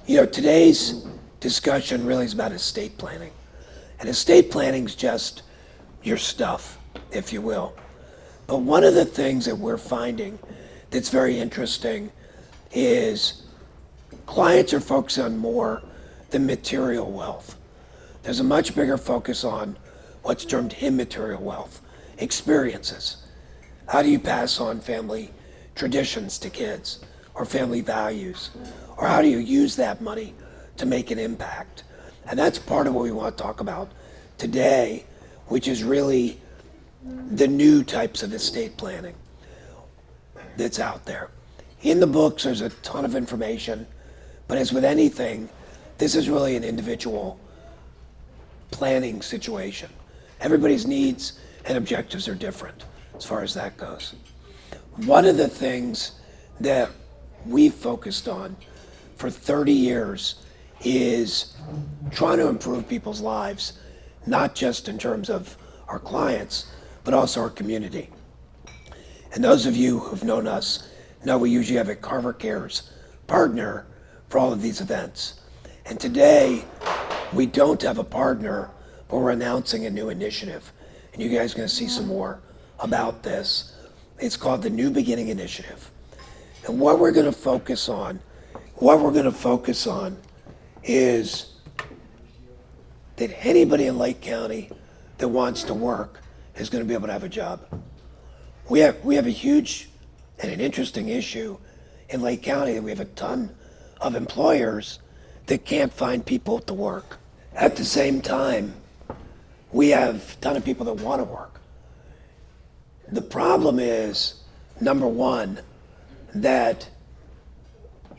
Today's discussion really is about estate planning. And estate planning is just your stuff, if you will. But one of the things that we're finding that's very interesting is clients are focused on more than material wealth. There's a much bigger focus on what's termed immaterial wealth, experiences. How do you pass on family traditions to kids or family values? Or how do you use that money to make an impact? And that's part of what we want to talk about today, which is really the new types of estate planning that's out there. In the books, there's a ton of information, but as with anything, this is really an individual planning situation. Everybody's needs and objectives are different as far as that goes. One of the things that we've focused on for 30 years is trying to improve people's lives, not just in terms of our clients, but also our community. And those of you who've known us know we usually have a Carver Cares partner for all of these events. And today, we don't have a partner, but we're announcing a new initiative. And you guys are going to see some more about this. It's called the New Beginning Initiative. And what we're going to focus on is that anybody in Lake County that wants to work is going to be able to have a job. We have a huge and an interesting issue in Lake County that we have a ton of employers that can't find people to work. At the same time, we have a ton of people that want to work. The problem is, number one, that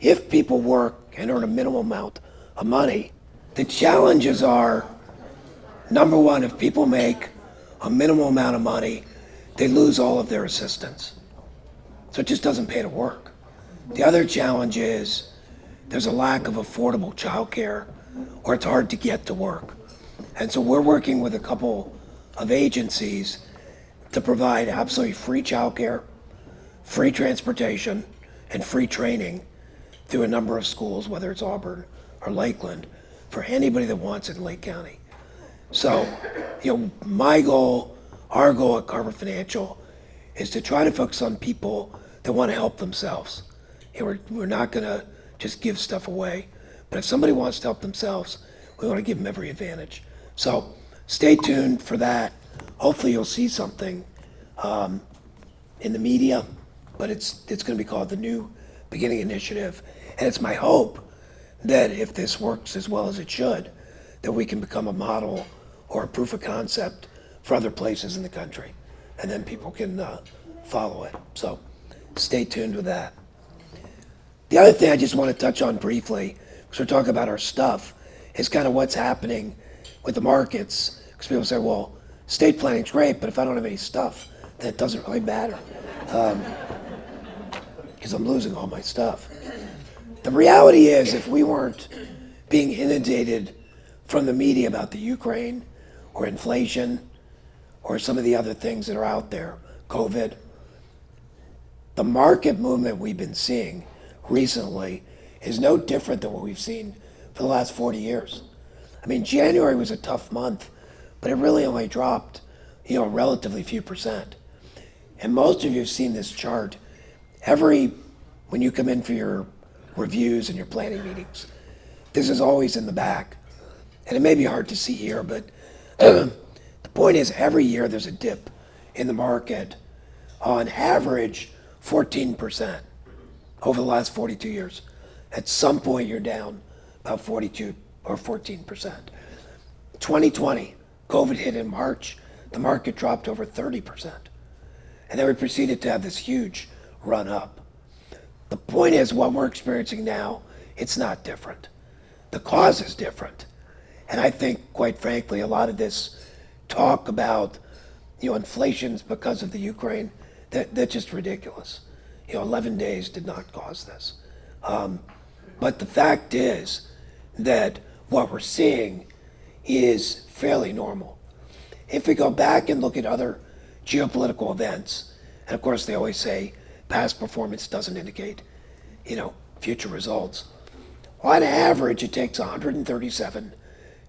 if people work and earn a minimal amount of money, the challenges are, number one, if people make a minimal amount of money, they lose all of their assistance. So it just doesn't pay to work. The other challenge is there's a lack of affordable childcare, or it's hard to get to work. And so we're working with a couple of agencies to provide absolutely free childcare, free transportation, and free training through a number of schools, whether it's Auburn or Lakeland, for anybody that wants it in Lake County. So, my goal, our goal at Carver Financial, is to try to focus on people that want to help themselves. We're not going to just give stuff away, but if somebody wants to help themselves, we want to give them every advantage. So stay tuned for that. Hopefully you'll see something in the media, but it's going to be called the New Beginning Initiative. And it's my hope that if this works as well as it should, that we can become a model or a proof of concept for other places in the country. And then people can follow it. So stay tuned with that. The other thing I just want to touch on briefly, because we're talking about our stuff, is kind of what's happening with the markets. Because people say, well, estate planning's great, but if I don't have any stuff, then it doesn't really matter. Because I'm losing all my stuff. The reality is, if we weren't being inundated from the media about the Ukraine or inflation or some of the other things that are out there, COVID, the market movement we've been seeing recently is no different than what we've seen for the last 40 years. I mean, January was a tough month, but it really only dropped, a relatively few percent. And most of you have seen this chart. When you come in for your reviews and your planning meetings, this is always in the back. And it may be hard to see here, but the point is every year there's a dip in the market, on average 14% over the last 42 years. At some point you're down about 42 or 14%. 2020, COVID hit in March, the market dropped over 30%. And then we proceeded to have this huge run up. The point is, what we're experiencing now, it's not different. The cause is different. And I think, quite frankly, a lot of this talk about, inflation's because of the Ukraine, that's just ridiculous. 11 days did not cause this. But the fact is that what we're seeing is fairly normal. If we go back and look at other geopolitical events, and of course they always say past performance doesn't indicate, future results. On average, it takes 137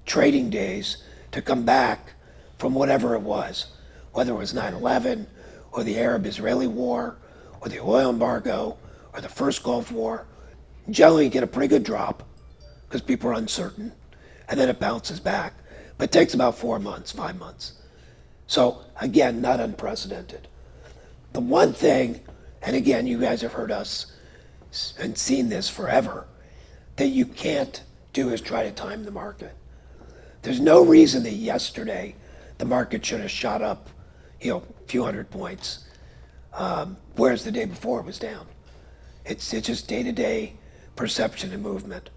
trading days to come back from whatever it was, whether it was 9/11 or the Arab-Israeli war or the oil embargo or the first Gulf War. Generally, you get a pretty good drop because people are uncertain, and then it bounces back. But it takes about 4 months, 5 months. So again, not unprecedented. The one thing, and again, you guys have heard us and seen this forever, that you can't do is try to time the market. There's no reason that yesterday the market should have shot up, a few hundred points, whereas the day before it was down. It's just day-to-day perception and movement.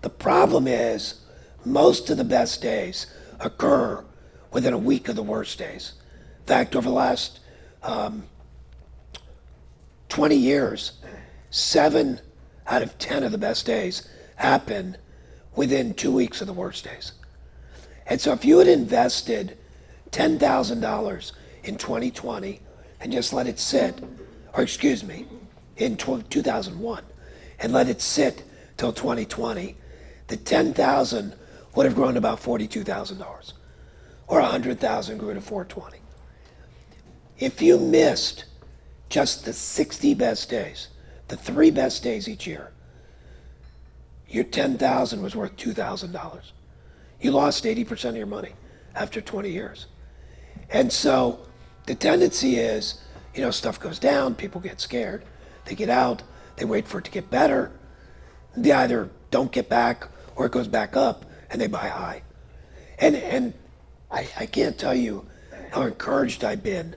The problem is most of the best days occur within a week of the worst days. In fact, over the last 20 years, 7 out of 10 of the best days happen within 2 weeks of the worst days. And so if you had invested $10,000 in 2020 and just let it sit, or excuse me, in 2001 and let it sit till 2020, the 10,000 would have grown to about $42,000, or 100,000 grew to 420. If you missed just the 60 best days, the 3 best days each year, your 10,000 was worth $2,000. You lost 80% of your money after 20 years. And so the tendency is, stuff goes down, people get scared, they get out, they wait for it to get better, they either don't get back or it goes back up and they buy high. And I can't tell you how encouraged I've been.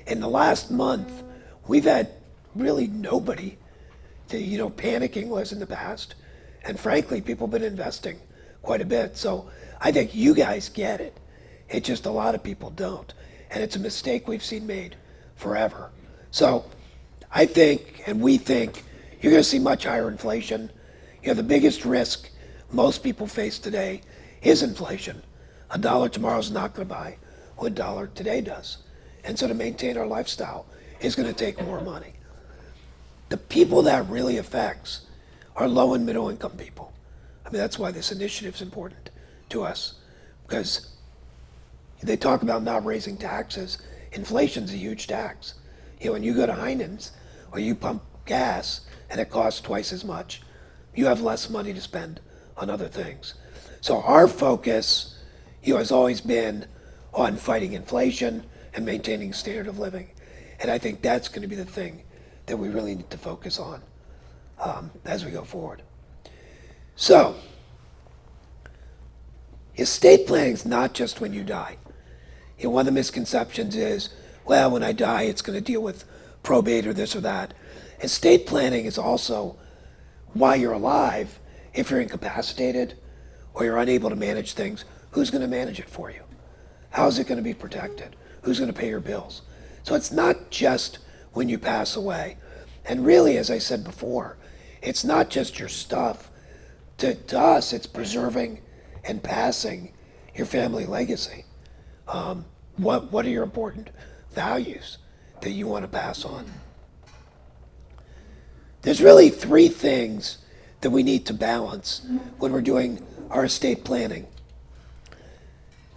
In the last month, we've had really nobody that, panicking was in the past. And frankly, people have been investing quite a bit. So I think you guys get it. It's just a lot of people don't. And it's a mistake we've seen made forever. So I think, and we think, you're going to see much higher inflation. The biggest risk most people face today is inflation. $1 tomorrow is not going to buy what $1 today does. And so to maintain our lifestyle is going to take more money. The people that really affects are low and middle income people. That's why this initiative is important to us, because they talk about not raising taxes. Inflation's a huge tax. When you go to Heinen's or you pump gas and it costs twice as much, you have less money to spend on other things. So our focus, has always been on fighting inflation and maintaining standard of living. And I think that's going to be the thing that we really need to focus on as we go forward. So, estate planning is not just when you die. One of the misconceptions is, well, when I die, it's going to deal with probate or this or that. Estate planning is also while you're alive. If you're incapacitated or you're unable to manage things, who's going to manage it for you? How is it going to be protected? Who's going to pay your bills? So it's not just when you pass away. And really, as I said before, it's not just your stuff. To us, it's preserving and passing your family legacy. What are your important values that you want to pass on? There's really 3 things that we need to balance when we're doing our estate planning.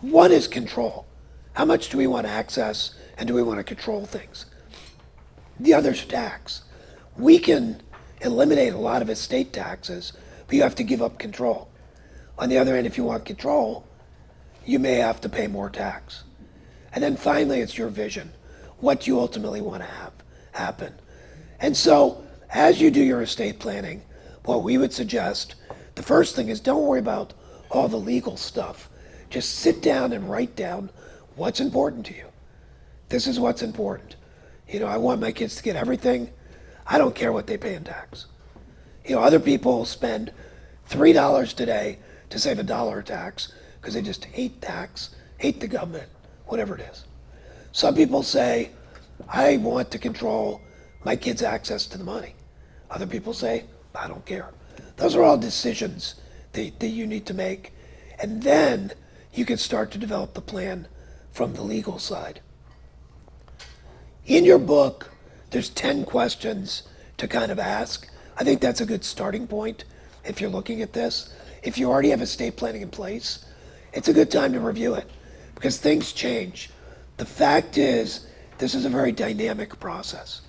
One is control. How much do we want to access and do we want to control things? The other is tax. We can eliminate a lot of estate taxes, but you have to give up control. On the other hand, if you want control, you may have to pay more tax. And then finally, it's your vision. What do you ultimately want to have happen? And so, as you do your estate planning, what we would suggest, the first thing is don't worry about all the legal stuff. Just sit down and write down what's important to you. This is what's important. I want my kids to get everything. I don't care what they pay in tax. Other people spend $3 today to save $1 of tax because they just hate tax, hate the government, whatever it is. Some people say, I want to control my kids' access to the money. Other people say, I don't care. Those are all decisions that you need to make. And then you can start to develop the plan from the legal side. In your book, there's 10 questions to kind of ask. I think that's a good starting point. if you're looking at this. If you already have estate planning in place, it's a good time to review it because things change. The fact is, this is a very dynamic process.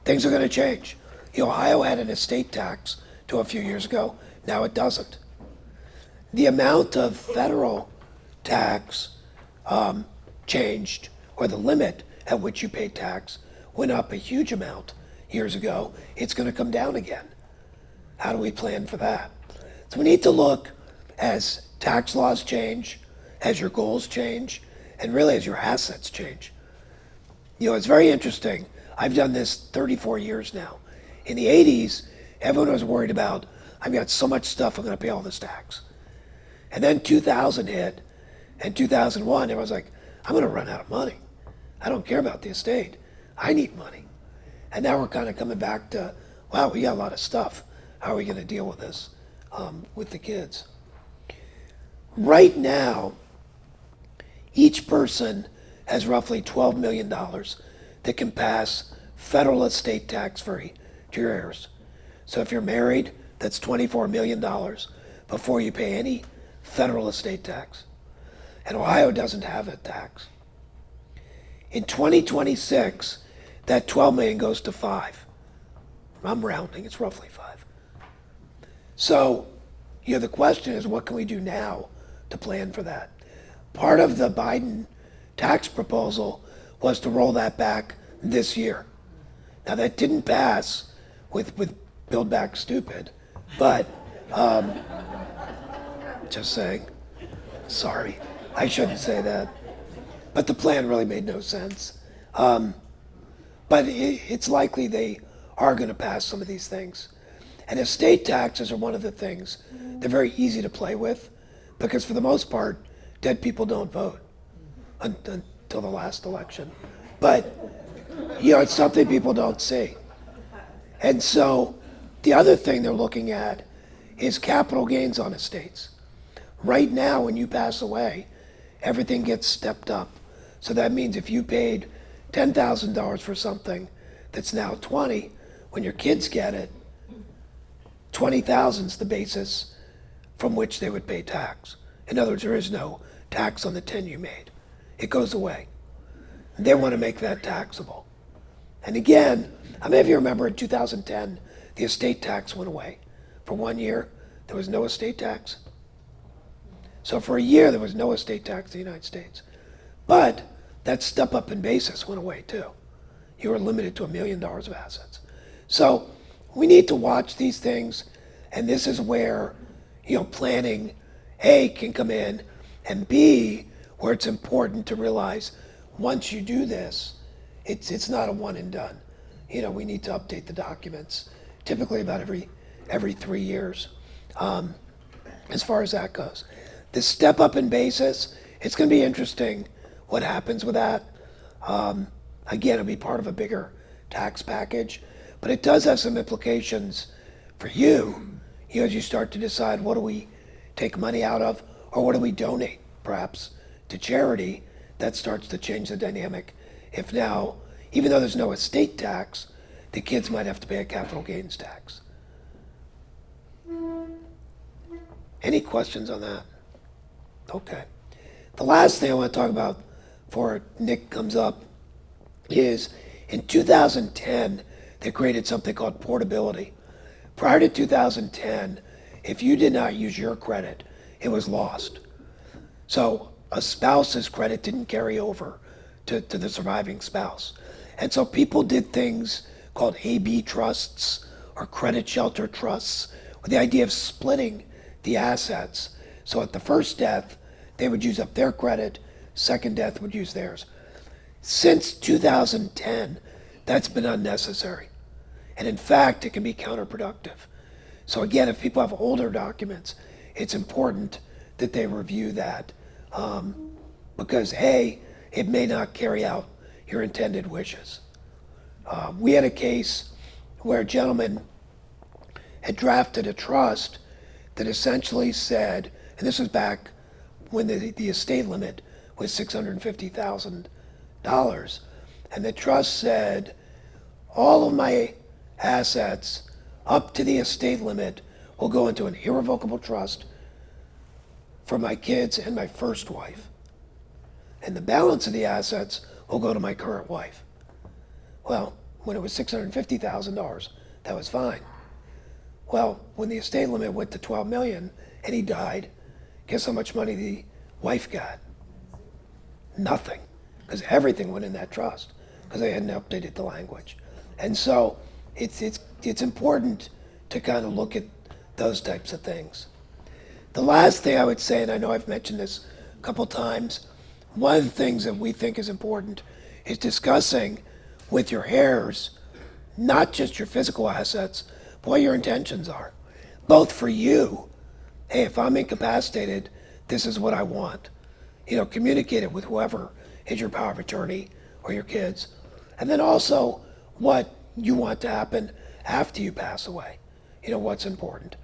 Things are going to change. Ohio had an estate tax to a few years ago. Now it doesn't. The amount of federal tax changed, or the limit at which you pay tax went up a huge amount years ago. It's going to come down again. How do we plan for that? So we need to look as tax laws change, as your goals change, and really as your assets change. It's very interesting. I've done this 34 years now. In the 80s, everyone was worried about, I've got so much stuff, I'm going to pay all this tax. And then 2000 hit, and 2001, everyone was like, I'm going to run out of money. I don't care about the estate. I need money. And now we're kind of coming back to, wow, we got a lot of stuff. How are we going to deal with this with the kids? Right now, each person has roughly $12 million that can pass federal estate tax free to your heirs. So if you're married, that's $24 million before you pay any federal estate tax. And Ohio doesn't have a tax. In 2026, that 12 million goes to 5. I'm rounding, it's roughly 5. So, the question is, what can we do now to plan for that? Part of the Biden tax proposal was to roll that back this year. Now that didn't pass with Build Back Stupid, but just saying, sorry, I shouldn't say that. But the plan really made no sense. But it's likely they are going to pass some of these things. And estate taxes are one of the things they're very easy to play with because for the most part, dead people don't vote until the last election. But, it's something people don't see. And so the other thing they're looking at is capital gains on estates. Right now, when you pass away, everything gets stepped up. So that means if you paid $10,000 for something that's now 20, when your kids get it, 20,000 is the basis from which they would pay tax. In other words, there is no tax on the 10 you made. It goes away. They want to make that taxable. And again, how many of you remember in 2010, the estate tax went away? For 1 year, there was no estate tax. So for a year, there was no estate tax in the United States. But that step up in basis went away too. You were limited to $1 million of assets. So we need to watch these things, and this is where, planning, A, can come in, and B, where it's important to realize once you do this, it's not a one and done. We need to update the documents, typically about every 3 years, as far as that goes. The step up in basis, it's going to be interesting what happens with that. Again, it'll be part of a bigger tax package, but it does have some implications for you, as you start to decide what do we take money out of, or what do we donate, perhaps, to charity. That starts to change the dynamic. If now, even though there's no estate tax, the kids might have to pay a capital gains tax. Any questions on that? Okay. The last thing I want to talk about before Nick comes up is in 2010, they created something called Portability. Prior to 2010, if you did not use your credit, it was lost. So a spouse's credit didn't carry over to the surviving spouse. And so people did things called AB trusts or credit shelter trusts with the idea of splitting the assets. So at the first death, they would use up their credit, second death would use theirs. Since 2010, that's been unnecessary. And in fact, it can be counterproductive. So again, if people have older documents, it's important that they review that because A, it may not carry out your intended wishes. We had a case where a gentleman had drafted a trust that essentially said, and this was back when the estate limit was $650,000, and the trust said, all of my assets up to the estate limit will go into an irrevocable trust for my kids and my first wife. And the balance of the assets will go to my current wife. Well, when it was $650,000, that was fine. Well, when the estate limit went to $12 million and he died, guess how much money the wife got? Nothing, because everything went in that trust because they hadn't updated the language. And so it's important to kind of look at those types of things. The last thing I would say, and I know I've mentioned this a couple times, one of the things that we think is important is discussing with your heirs not just your physical assets, but what your intentions are. Both for you, hey, if I'm incapacitated, this is what I want. Communicate it with whoever is your power of attorney or your kids. And then also what you want to happen after you pass away. What's important.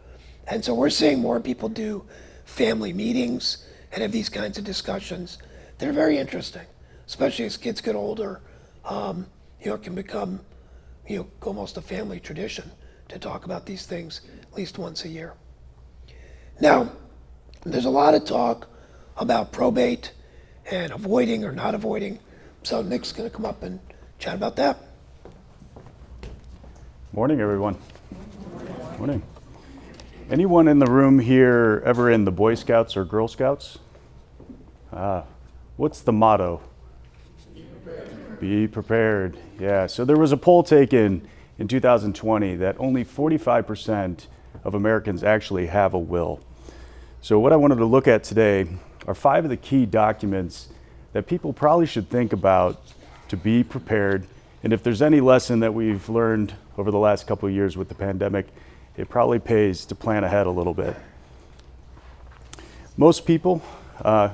And so we're seeing more people do family meetings and have these kinds of discussions. They're very interesting, especially as kids get older. It can become, almost a family tradition to talk about these things at least once a year. Now, there's a lot of talk about probate and avoiding or not avoiding. So Nick's going to come up and chat about that. Morning, everyone. Morning. Anyone in the room here ever in the Boy Scouts or Girl Scouts? What's the motto? Be prepared. Be prepared. Yeah, so there was a poll taken in 2020 that only 45% of Americans actually have a will. So what I wanted to look at today are 5 of the key documents that people probably should think about to be prepared. And if there's any lesson that we've learned over the last couple of years with the pandemic, it probably pays to plan ahead a little bit. Most people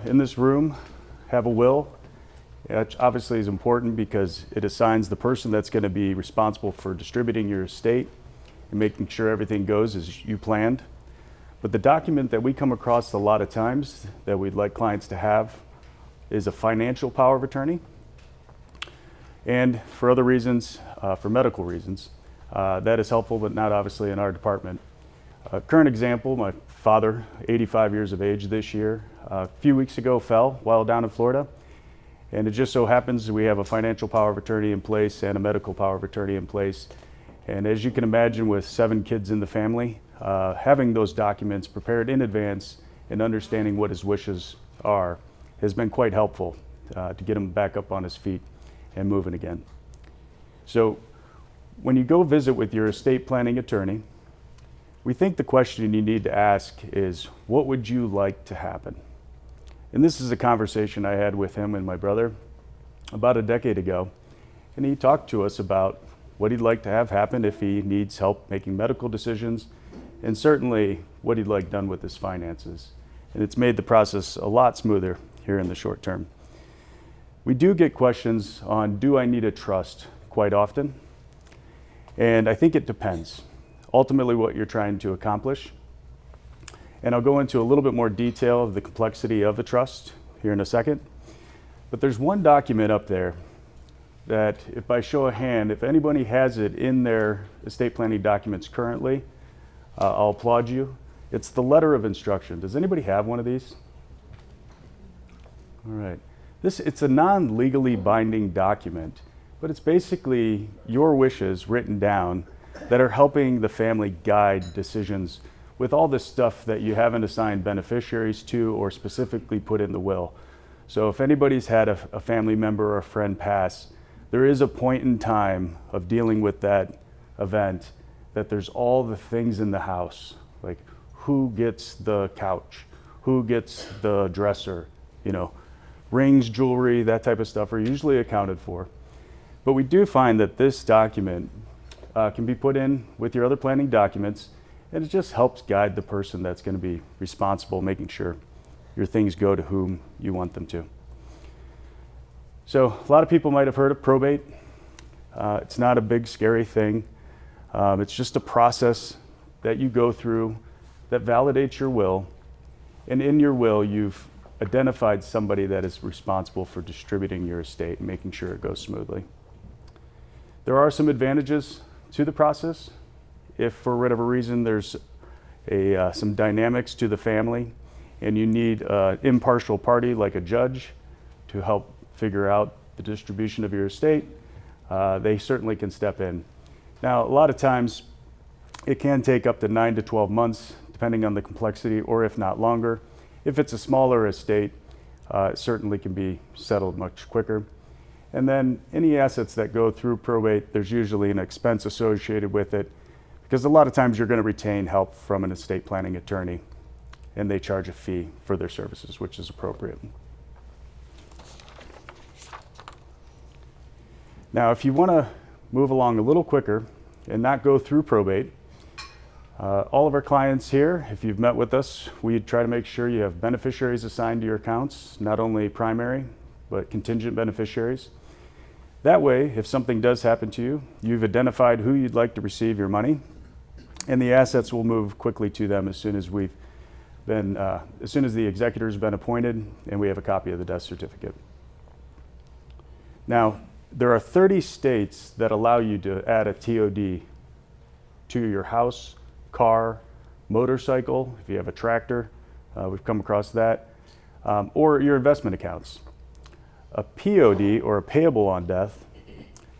in this room have a will. It obviously is important because it assigns the person that's going to be responsible for distributing your estate and making sure everything goes as you planned. But the document that we come across a lot of times that we'd like clients to have is a financial power of attorney. And for other reasons, for medical reasons, that is helpful, but not obviously in our department. Current example, my father, 85 years of age this year, a few weeks ago fell while down in Florida. And it just so happens we have a financial power of attorney in place and a medical power of attorney in place. And as you can imagine, with 7 kids in the family, having those documents prepared in advance and understanding what his wishes are has been quite helpful to get him back up on his feet and moving again. So when you go visit with your estate planning attorney, we think the question you need to ask is, what would you like to happen? And this is a conversation I had with him and my brother about a decade ago. And he talked to us about what he'd like to have happen if he needs help making medical decisions, and certainly what he'd like done with his finances. And it's made the process a lot smoother here in the short term. We do get questions on, do I need a trust, quite often? And I think it depends. Ultimately what you're trying to accomplish. And I'll go into a little bit more detail of the complexity of a trust here in a second. But there's one document up there that, if by show of hand, if anybody has it in their estate planning documents currently, I'll applaud you. It's the letter of instruction. Does anybody have one of these? All right. It's a non-legally binding document, but it's basically your wishes written down that are helping the family guide decisions with all this stuff that you haven't assigned beneficiaries to or specifically put in the will. So if anybody's had a family member or a friend pass, there is a point in time of dealing with that event that there's all the things in the house, like who gets the couch, who gets the dresser, rings, jewelry, that type of stuff are usually accounted for. But we do find that this document can be put in with your other planning documents, and it just helps guide the person that's going to be responsible, making sure your things go to whom you want them to. So a lot of people might have heard of probate. It's not a big, scary thing. It's just a process that you go through that validates your will. And in your will, you've identified somebody that is responsible for distributing your estate and making sure it goes smoothly. There are some advantages to the process. If for whatever reason there's some dynamics to the family, and you need an impartial party like a judge to help figure out the distribution of your estate, they certainly can step in. Now, a lot of times it can take up to 9 to 12 months, depending on the complexity, or if not longer. If it's a smaller estate, it certainly can be settled much quicker. And then any assets that go through probate, there's usually an expense associated with it, because a lot of times you're going to retain help from an estate planning attorney, and they charge a fee for their services, which is appropriate. Now, if you want to move along a little quicker and not go through probate, all of our clients here, if you've met with us, we try to make sure you have beneficiaries assigned to your accounts, not only primary, but contingent beneficiaries. That way, if something does happen to you, you've identified who you'd like to receive your money, and the assets will move quickly to them as soon as the executor's been appointed and we have a copy of the death certificate. Now, there are 30 states that allow you to add a TOD to your house, car, motorcycle, if you have a tractor, we've come across that, or your investment accounts. A POD, or a payable on death,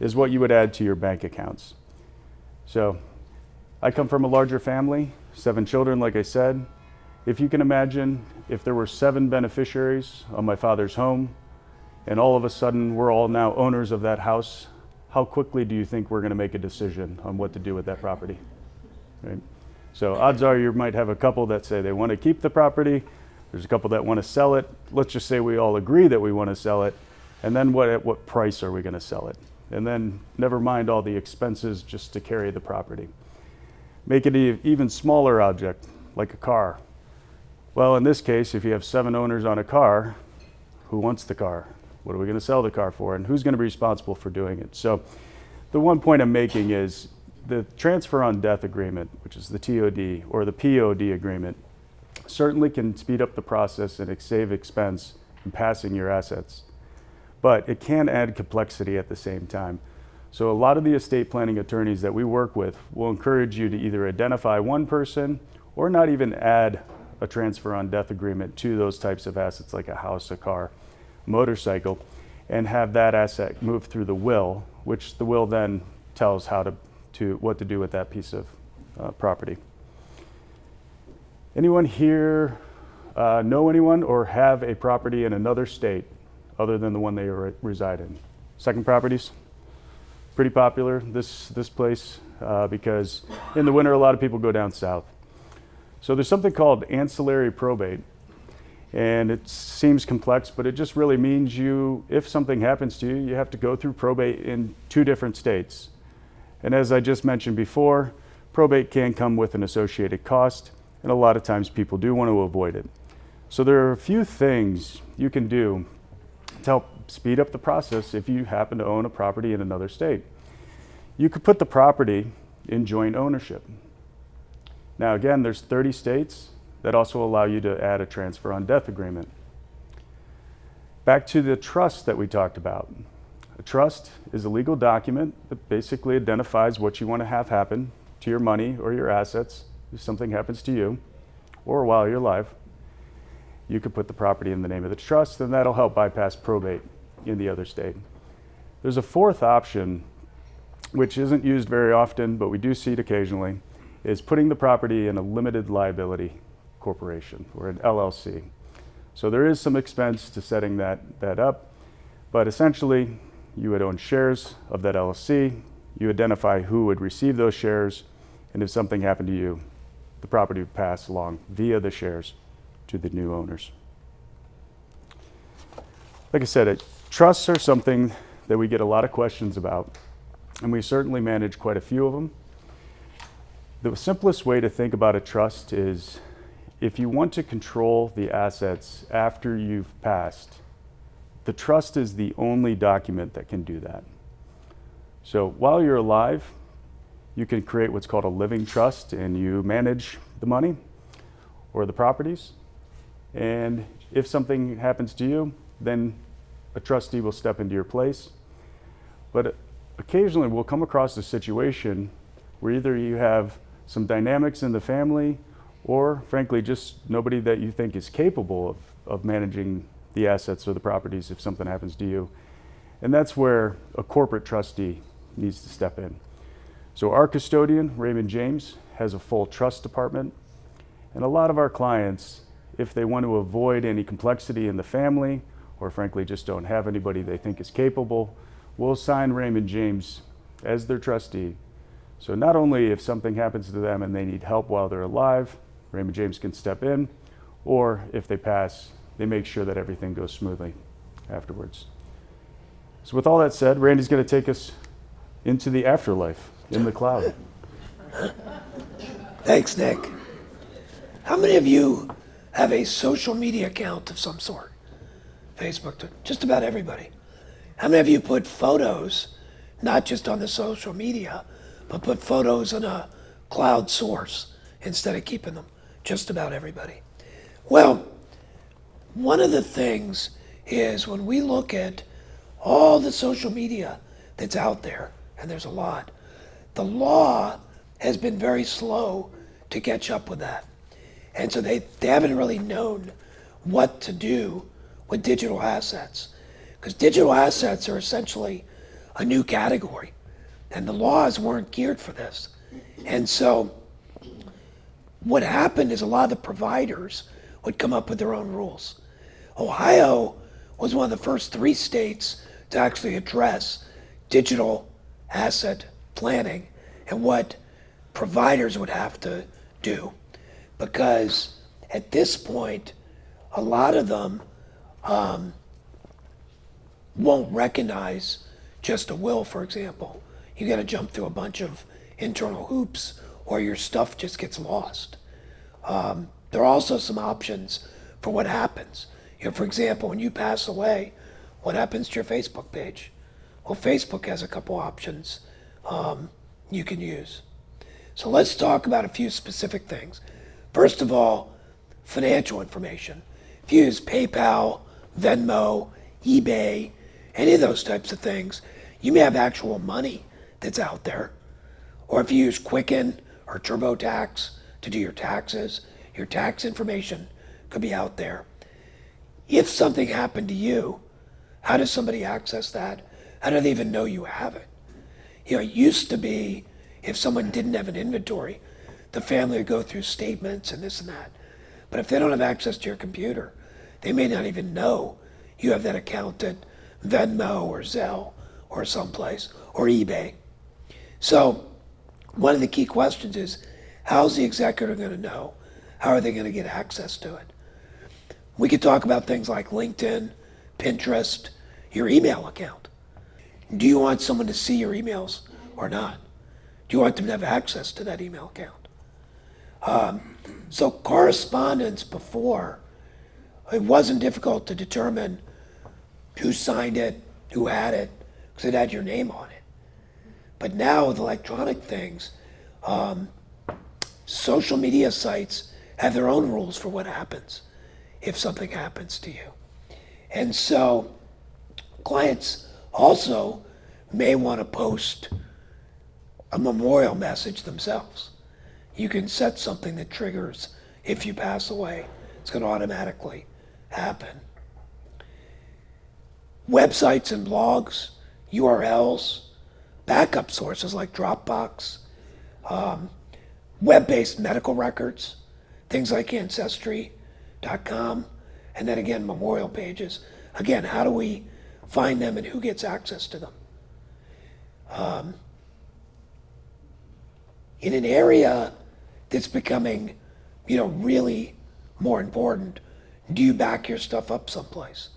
is what you would add to your bank accounts. So I come from a larger family, 7 children, like I said. If you can imagine, if there were 7 beneficiaries on my father's home, and all of a sudden we're all now owners of that house, how quickly do you think we're going to make a decision on what to do with that property? Right? So odds are you might have a couple that say they want to keep the property. There's a couple that want to sell it. Let's just say we all agree that we want to sell it. And then at what price are we going to sell it? And then never mind all the expenses just to carry the property. Make it an even smaller object, like a car. Well, in this case, if you have 7 owners on a car, who wants the car? What are we going to sell the car for? And who's going to be responsible for doing it? So the one point I'm making is the transfer on death agreement, which is the TOD or the POD agreement, certainly can speed up the process and save expense in passing your assets. But it can add complexity at the same time. So a lot of the estate planning attorneys that we work with will encourage you to either identify one person or not even add a transfer on death agreement to those types of assets like a house, a car, motorcycle, and have that asset move through the will, which the will then tells what to do with that piece of property. Anyone here know anyone or have a property in another state other than the one they reside in? Second properties? Pretty popular, this place, because in the winter a lot of people go down south. So there's something called ancillary probate, and it seems complex, but it just really means if something happens to you, you have to go through probate in 2 different states. And as I just mentioned before, probate can come with an associated cost, and a lot of times people do want to avoid it. So there are a few things you can do to help speed up the process if you happen to own a property in another state. You could put the property in joint ownership. Now again, there's 30 states that also allow you to add a transfer on death agreement. Back to the trust that we talked about. A trust is a legal document that basically identifies what you want to have happen to your money or your assets if something happens to you or while you're alive. You could put the property in the name of the trust, and that'll help bypass probate in the other state. There's a 4th option, which isn't used very often, but we do see it occasionally, is putting the property in a limited liability corporation or an LLC. So there is some expense to setting that up, but essentially you would own shares of that LLC, you identify who would receive those shares, and if something happened to you, the property would pass along via the shares to the new owners. Like I said, trusts are something that we get a lot of questions about, and we certainly manage quite a few of them. The simplest way to think about a trust is if you want to control the assets after you've passed, the trust is the only document that can do that. So while you're alive, you can create what's called a living trust, and you manage the money or the properties. And if something happens to you, then a trustee will step into your place. But occasionally we'll come across a situation where either you have some dynamics in the family or frankly, just nobody that you think is capable of managing the assets or the properties if something happens to you. And that's where a corporate trustee needs to step in. So our custodian, Raymond James, has a full trust department. And a lot of our clients, if they want to avoid any complexity in the family, or frankly just don't have anybody they think is capable, will assign Raymond James as their trustee. So not only if something happens to them and they need help while they're alive, Raymond James can step in, or if they pass, they make sure that everything goes smoothly afterwards. So with all that said, Randy's going to take us into the afterlife in the cloud. Thanks, Nick. How many of you have a social media account of some sort? Facebook, just about everybody. How many of you put photos, not just on the social media, but put photos in a cloud source instead of keeping them? Just about everybody. Well, one of the things is when we look at all the social media that's out there, and there's a lot, the law has been very slow to catch up with that. And so they haven't really known what to do with digital assets. Because digital assets are essentially a new category. And the laws weren't geared for this. And so what happened is a lot of the providers would come up with their own rules. Ohio was one of the first 3 states to actually address digital asset planning and what providers would have to do. Because at this point, a lot of them won't recognize just a will, for example. You got to jump through a bunch of internal hoops or your stuff just gets lost. There are also some options for what happens. For example, when you pass away, what happens to your Facebook page? Well, Facebook has a couple options you can use. So let's talk about a few specific things. First of all, financial information. If you use PayPal, Venmo, eBay, any of those types of things, you may have actual money that's out there. Or if you use Quicken or TurboTax to do your taxes, your tax information could be out there. If something happened to you, how does somebody access that? How do they even know you have it? It used to be if someone didn't have an inventory, the family would go through statements and this and that. But if they don't have access to your computer, they may not even know you have that account at Venmo or Zelle or someplace, or eBay. So one of the key questions is, how's the executor going to know? How are they going to get access to it? We could talk about things like LinkedIn, Pinterest, your email account. Do you want someone to see your emails or not? Do you want them to have access to that email account? So correspondence before, it wasn't difficult to determine who signed it, who had it, because it had your name on it. But now with electronic things, social media sites have their own rules for what happens if something happens to you. And so clients also may want to post a memorial message themselves. You can set something that triggers if you pass away. It's going to automatically happen. Websites and blogs, URLs, backup sources like Dropbox, web-based medical records, things like Ancestry.com, and then again, memorial pages. Again, how do we find them and who gets access to them? In an area that's becoming, really more important, do you back your stuff up someplace?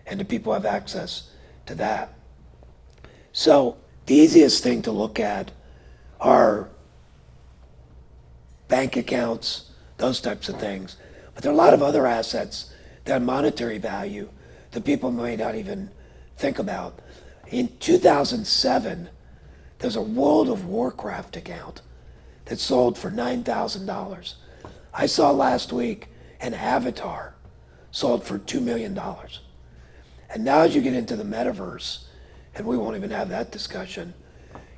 And do people have access to that? So the easiest thing to look at are bank accounts, those types of things. But there are a lot of other assets that have monetary value that people might not even think about. In 2007, there's a World of Warcraft account that sold for $9,000. I saw last week an avatar sold for $2 million. And now as you get into the metaverse, and we won't even have that discussion,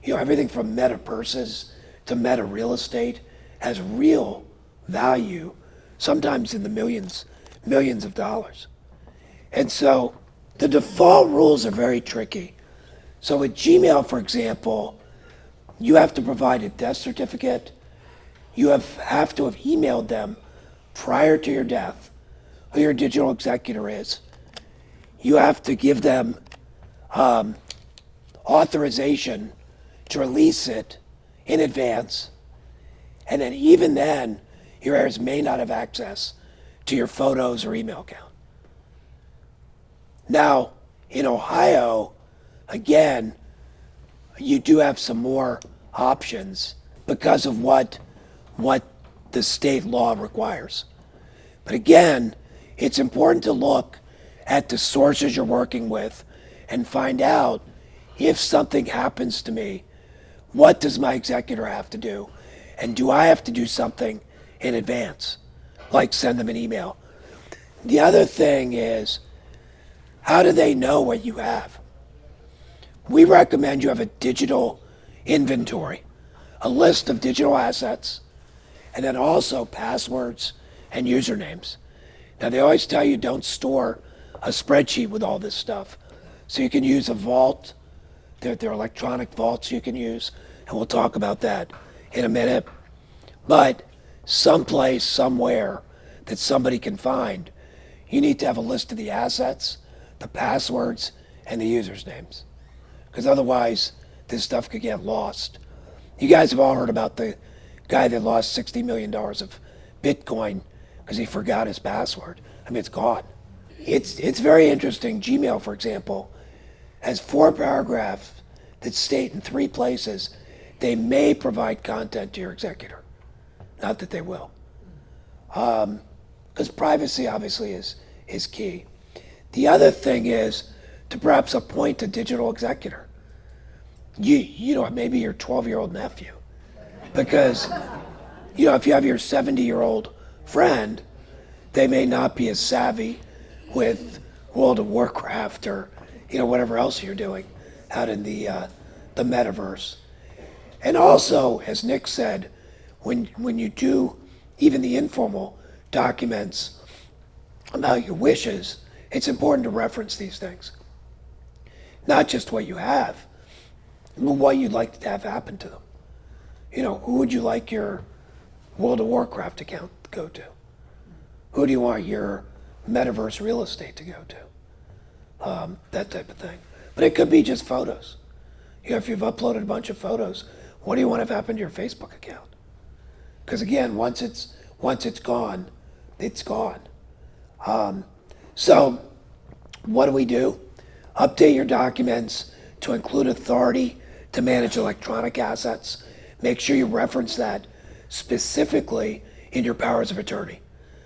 everything from meta purses to meta real estate has real value, sometimes in the millions of dollars. And so the default rules are very tricky. So with Gmail, for example, you have to provide a death certificate. You have to have emailed them prior to your death who your digital executor is. You have to give them authorization to release it in advance. And then even then, your heirs may not have access to your photos or email account. Now, in Ohio, again, you do have some more options because of what the state law requires. But again, it's important to look at the sources you're working with and find out if something happens to me, what does my executor have to do? And do I have to do something in advance, like send them an email? The other thing is, how do they know what you have? We recommend you have a digital inventory, a list of digital assets, and then also passwords and usernames. Now, they always tell you don't store a spreadsheet with all this stuff. So you can use a vault. There are electronic vaults you can use, and we'll talk about that in a minute. But someplace, somewhere that somebody can find, you need to have a list of the assets, the passwords, and the users' names. Because otherwise, this stuff could get lost. You guys have all heard about the guy that lost $60 million of Bitcoin because he forgot his password. I mean, it's gone. It's very interesting. Gmail, for example, has 4 paragraphs that state in 3 places they may provide content to your executor. Not that they will. Because privacy obviously is key. The other thing is to perhaps appoint a digital executor. You know, maybe your 12-year-old nephew. Because, you know, if you have your 70-year-old friend, they may not be as savvy with World of Warcraft or, you know, whatever else you're doing out in the metaverse. And also, as Nick said, when you do even the informal documents about your wishes, it's important to reference these things. Not just what you have, but what you'd like to have happen to them. You know, who would you like your World of Warcraft account to go to? Who do you want your metaverse real estate to go to? That type of thing. But it could be just photos. You know, if you've uploaded a bunch of photos, what do you want to have happen to your Facebook account? Because again, once it's gone, it's gone. So what do? Update your documents to include authority to manage electronic assets. Make sure you reference that specifically in your powers of attorney.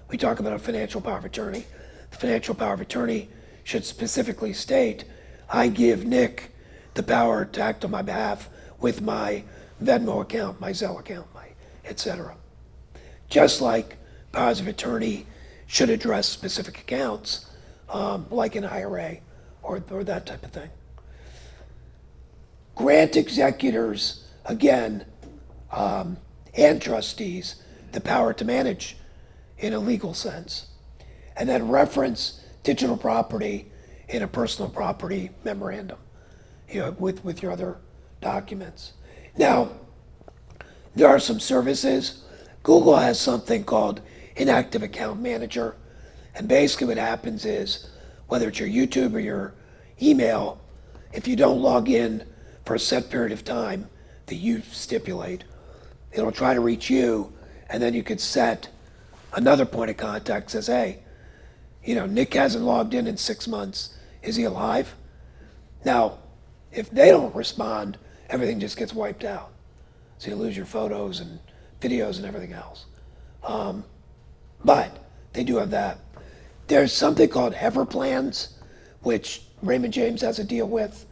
We talk about a financial power of attorney. The financial power of attorney should specifically state, I give Nick the power to act on my behalf with my Venmo account, my Zelle account, my etc. Just like powers of attorney should address specific accounts, like an IRA or that type of thing. Grant executors, again, and trustees, the power to manage in a legal sense. And then reference digital property in a personal property memorandum, you know, with your other documents. Now, there are some services. Google has something called Inactive Account Manager. And basically what happens is, whether it's your YouTube or your email, if you don't log in for a set period of time that you stipulate, it'll try to reach you, and then you could set another point of contact. Says, hey, you know, Nick hasn't logged in 6 months. Is he alive? Now, if they don't respond, everything just gets wiped out. So you lose your photos and videos and everything else. But they do have that. There's something called Ever Plans, which Raymond James has a deal with,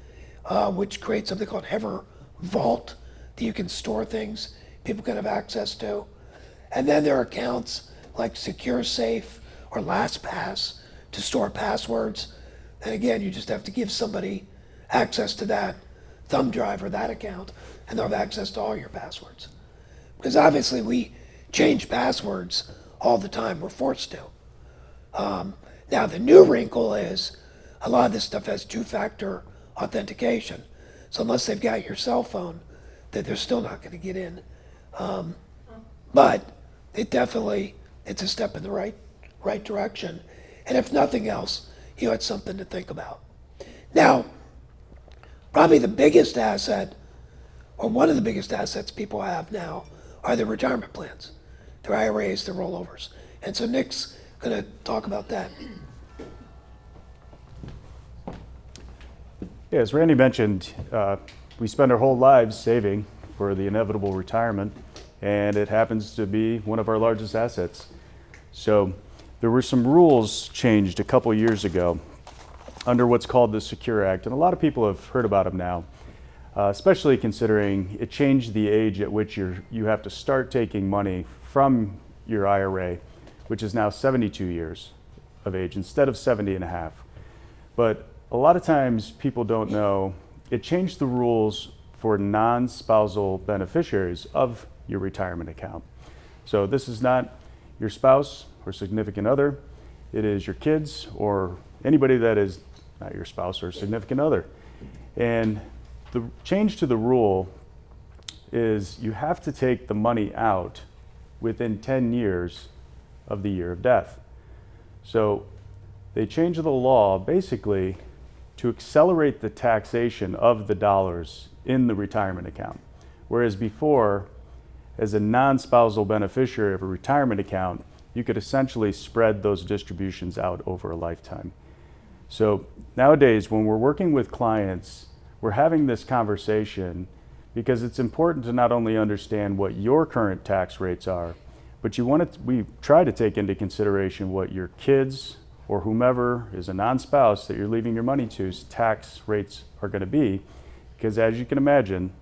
which creates something called Ever Vault that you can store things people can have access to. And then there are accounts like SecureSafe or LastPass to store passwords. And again, you just have to give somebody access to that thumb drive or that account, and they'll have access to all your passwords. Because obviously we change passwords all the time. We're forced to. Now, the new wrinkle is a lot of this stuff has two-factor authentication. So unless they've got your cell phone, that they're still not going to get in. But it's a step in the right direction. And if nothing else, it's something to think about. Now, probably the biggest asset, or one of the biggest assets people have now, are their retirement plans, their IRAs, their rollovers. And so Nick's going to talk about that. Yeah, as Randy mentioned, we spend our whole lives saving for the inevitable retirement, and it happens to be one of our largest assets. So there were some rules changed a couple years ago under what's called the Secure Act, and a lot of people have heard about them now, especially considering it changed the age at which you have to start taking money from your IRA, which is now 72 years of age instead of 70 and a half. But a lot of times people don't know it changed the rules for non-spousal beneficiaries of your retirement account. So this is not your spouse or significant other. It is your kids or anybody that is not your spouse or significant other. And the change to the rule is you have to take the money out within 10 years of the year of death. So they changed the law basically to accelerate the taxation of the dollars in the retirement account. Whereas before, as a non-spousal beneficiary of a retirement account, you could essentially spread those distributions out over a lifetime. So nowadays, when we're working with clients, we're having this conversation because it's important to not only understand what your current tax rates are, but we try to take into consideration what your kids or whomever is a non-spouse that you're leaving your money to's tax rates are going to be. Because as you can imagine,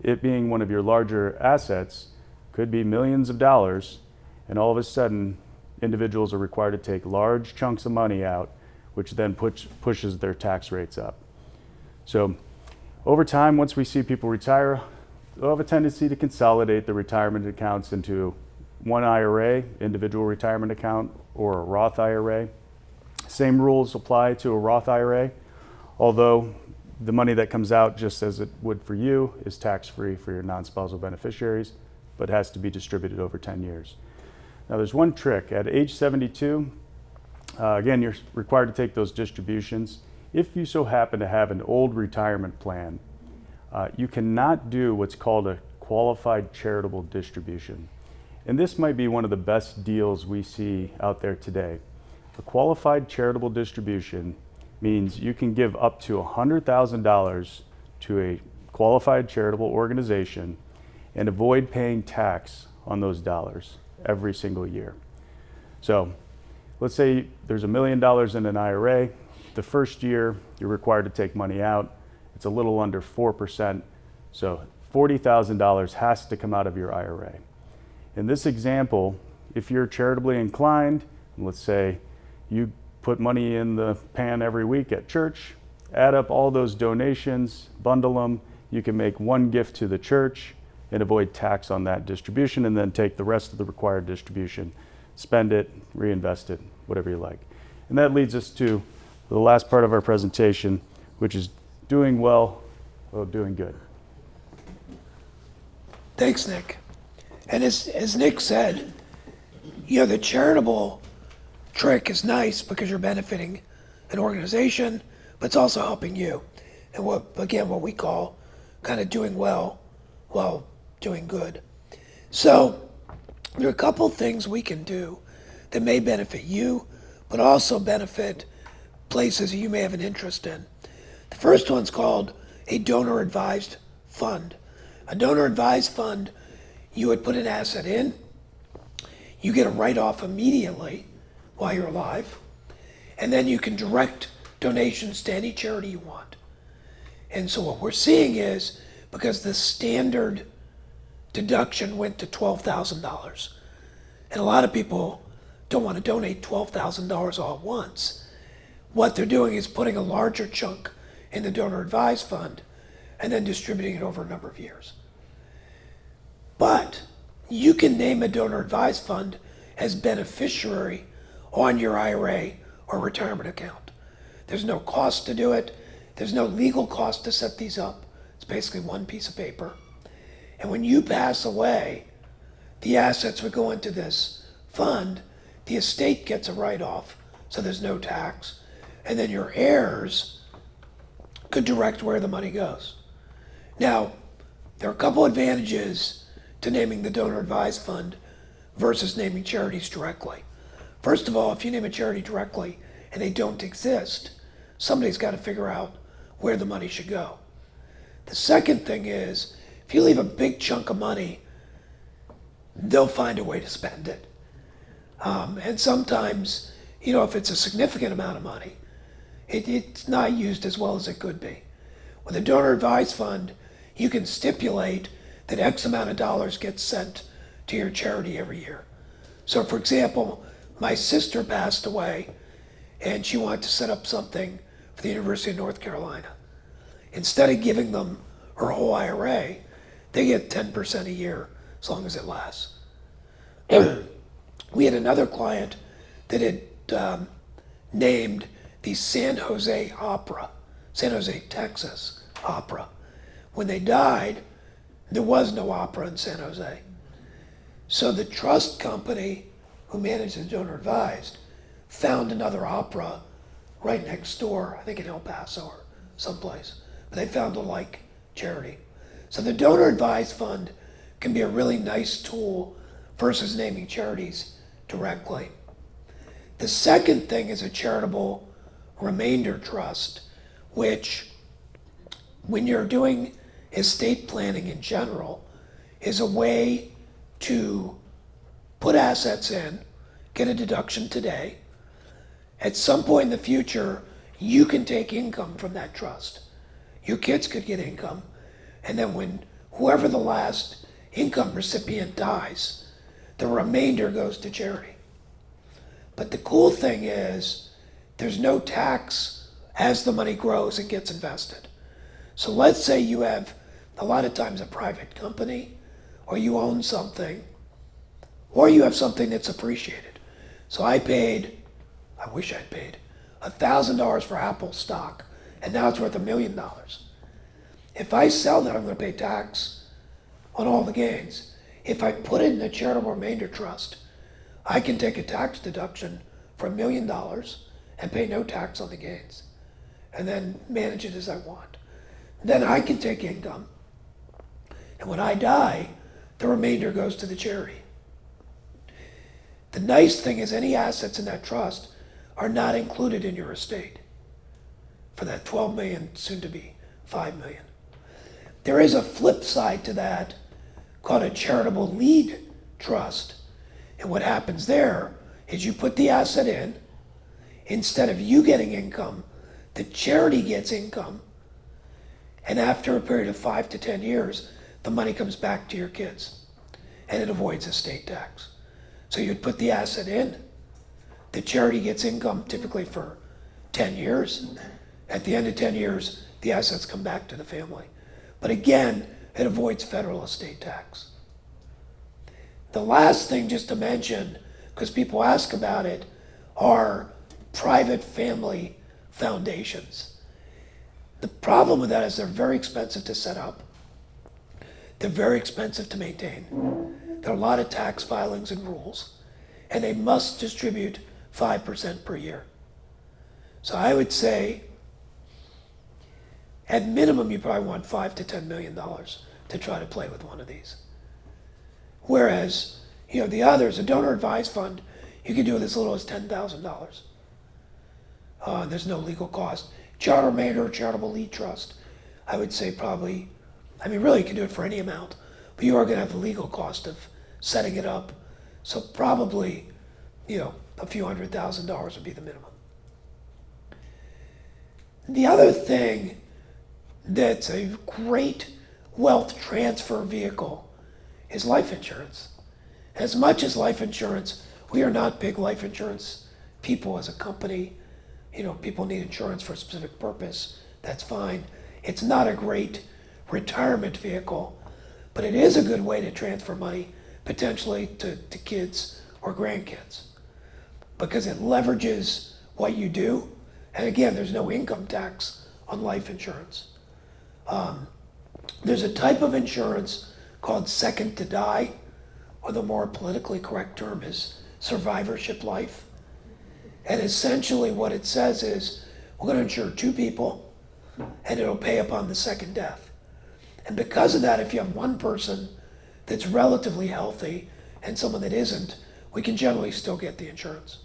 it being one of your larger assets could be millions of dollars, and all of a sudden individuals are required to take large chunks of money out, which then pushes their tax rates up. So over time, once we see people retire, they'll have a tendency to consolidate the retirement accounts into one IRA, individual retirement account, or a Roth IRA. Same rules apply to a Roth IRA, although the money that comes out, just as it would for you, is tax-free for your non-spousal beneficiaries, but has to be distributed over 10 years. Now there's one trick. At age 72, again, you're required to take those distributions. If you so happen to have an old retirement plan, you cannot do what's called a qualified charitable distribution. And this might be one of the best deals we see out there today. A qualified charitable distribution means you can give up to $100,000 to a qualified charitable organization and avoid paying tax on those dollars every single year. So let's say there's $1 million in an IRA. The first year you're required to take money out. It's a little under 4%. So $40,000 has to come out of your IRA. In this example, if you're charitably inclined, let's say you put money in the pan every week at church, add up all those donations, bundle them, you can make one gift to the church and avoid tax on that distribution, and then take the rest of the required distribution, spend it, reinvest it, whatever you like. And that leads us to the last part of our presentation, which is doing well while doing good. Thanks, Nick. And as Nick said, the charitable trick is nice because you're benefiting an organization, but it's also helping you. And what we call kind of doing well while doing good. So there are a couple things we can do that may benefit you, but also benefit places you may have an interest in. The first one's called a donor-advised fund. A donor-advised fund, you would put an asset in, you get a write-off immediately while you're alive, and then you can direct donations to any charity you want. And so what we're seeing is, because the standard deduction went to $12,000, and a lot of people don't want to donate $12,000 all at once, what they're doing is putting a larger chunk in the donor advised fund and then distributing it over a number of years. But you can name a donor advised fund as beneficiary on your IRA or retirement account. There's no cost to do it. There's no legal cost to set these up. It's basically one piece of paper. And when you pass away, the assets would go into this fund. The estate gets a write-off, so there's no tax. And then your heirs could direct where the money goes. Now, there are a couple advantages to naming the donor advised fund versus naming charities directly. First of all, if you name a charity directly and they don't exist, somebody's got to figure out where the money should go. The second thing is, if you leave a big chunk of money, they'll find a way to spend it. And sometimes, if it's a significant amount of money, it's not used as well as it could be. With a donor advised fund, you can stipulate that X amount of dollars gets sent to your charity every year. So for example, my sister passed away and she wanted to set up something for the University of North Carolina. Instead of giving them her whole IRA, they get 10% a year as long as it lasts. We had another client that had named the San Jose Opera, San Jose, Texas Opera. When they died, there was no opera in San Jose. So the trust company who managed the donor advised found another opera right next door, I think in El Paso or someplace. But they found a like charity. So the donor advised fund can be a really nice tool versus naming charities directly. The second thing is a charitable remainder trust, which when you're doing estate planning in general is a way to put assets in, get a deduction today. At some point in the future, you can take income from that trust. Your kids could get income, and then when whoever the last income recipient dies, the remainder goes to charity. But the cool thing is there's no tax as the money grows and gets invested. So let's say you have a lot of times a private company, or you own something, or you have something that's appreciated. So I wish I'd paid $1,000 for Apple stock, and now it's worth $1 million. If I sell that, I'm going to pay tax on all the gains. If I put it in a charitable remainder trust, I can take a tax deduction for $1 million and pay no tax on the gains, and then manage it as I want. Then I can take income, and when I die, the remainder goes to the charity. The nice thing is any assets in that trust are not included in your estate for that 12 million, soon to be 5 million. There is a flip side to that called a charitable lead trust. And what happens there is you put the asset in, instead of you getting income, the charity gets income. And after a period of 5 to 10 years, the money comes back to your kids and it avoids estate tax. So you'd put the asset in, the charity gets income typically for 10 years. At the end of 10 years, the assets come back to the family. But again, it avoids federal estate tax. The last thing just to mention, because people ask about it, are private family foundations. The problem with that is they're very expensive to set up. They're very expensive to maintain. There are a lot of tax filings and rules, and they must distribute 5% per year. So I would say, at minimum, you probably want $5 to $10 million to try to play with one of these. Whereas, the others, a donor advised fund, you can do it as little as $10,000. There's no legal cost. Charter remainder or charitable lead trust, I would say probably, really you can do it for any amount, but you are going to have the legal cost of setting it up. So probably, a few $100,000 would be the minimum. The other thing that's a great wealth transfer vehicle is life insurance. As much as life insurance, we are not big life insurance people as a company. People need insurance for a specific purpose. That's fine. It's not a great retirement vehicle, but it is a good way to transfer money potentially to kids or grandkids, because it leverages what you do. And again, there's no income tax on life insurance. There's a type of insurance called second to die, or the more politically correct term is survivorship life. And essentially what it says is, we're going to insure 2 people, and it'll pay upon the second death. And because of that, if you have one person that's relatively healthy and someone that isn't, we can generally still get the insurance.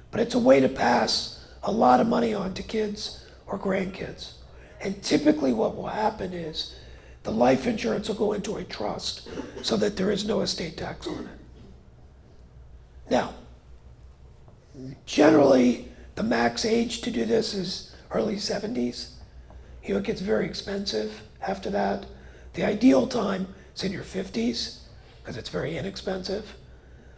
But it's a way to pass a lot of money on to kids or grandkids. And typically what will happen is the life insurance will go into a trust so that there is no estate tax on it. Now, generally, the max age to do this is early 70s. You know, it gets very expensive after that. The ideal time is in your 50s because it's very inexpensive.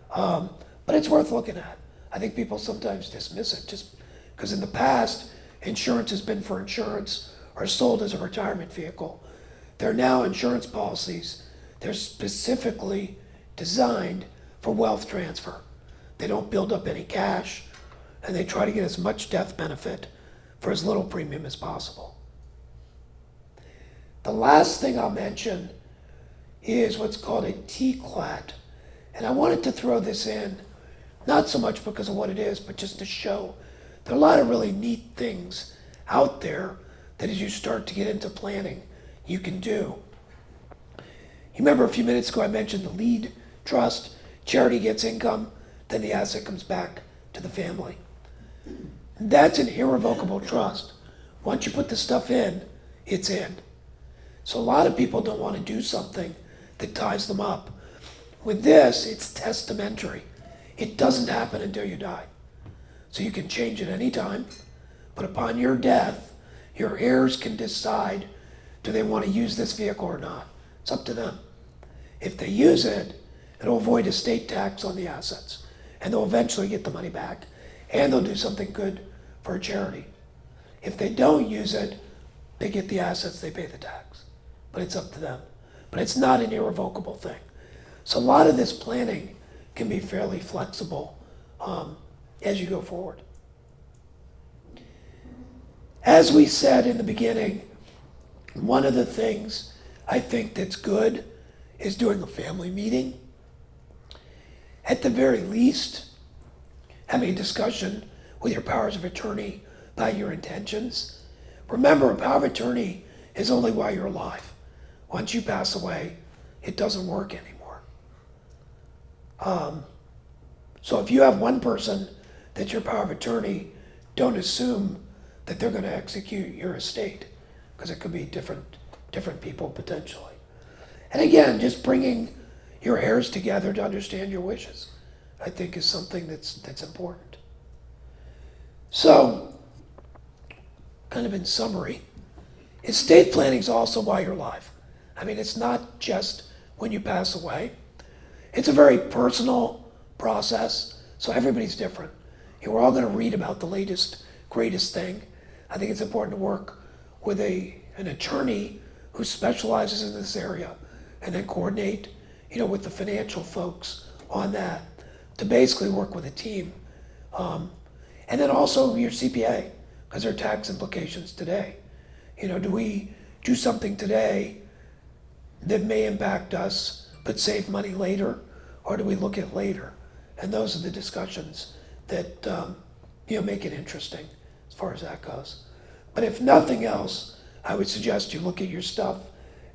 But it's worth looking at. I think people sometimes dismiss it just because in the past, insurance has been for insurance or sold as a retirement vehicle. They're now insurance policies. They're specifically designed for wealth transfer. They don't build up any cash, and they try to get as much death benefit for as little premium as possible. The last thing I'll mention is what's called a TCLAT. And I wanted to throw this in, not so much because of what it is, but just to show there are a lot of really neat things out there that as you start to get into planning, you can do. You remember a few minutes ago I mentioned the lead trust, charity gets income, then the asset comes back to the family. That's an irrevocable trust. Once you put the stuff in, it's in. So a lot of people don't want to do something that ties them up. With this, it's testamentary. It doesn't happen until you die. So you can change it any time, but upon your death, your heirs can decide, do they want to use this vehicle or not? It's up to them. If they use it, it'll avoid estate tax on the assets, and they'll eventually get the money back, and they'll do something good for a charity. If they don't use it, they get the assets, they pay the tax. But it's up to them. But it's not an irrevocable thing. So a lot of this planning can be fairly flexible as you go forward. As we said in the beginning, one of the things I think that's good is doing a family meeting. At the very least, having a discussion with your powers of attorney about your intentions. Remember, a power of attorney is only while you're alive. Once you pass away, it doesn't work anymore. So if you have one person that's your power of attorney, don't assume that they're going to execute your estate, because it could be different people potentially. And again, just bringing your heirs together to understand your wishes, I think is something that's important. So, kind of in summary, estate planning is also while you're alive. I mean, it's not just when you pass away. It's a very personal process, so everybody's different. We're all going to read about the latest, greatest thing. I think it's important to work with an attorney who specializes in this area, and then coordinate, with the financial folks on that to basically work with a team. And then also your CPA, because there are tax implications today. Do we do something today that may impact us but save money later, or do we look at later? And those are the discussions that make it interesting as far as that goes. But if nothing else, I would suggest you look at your stuff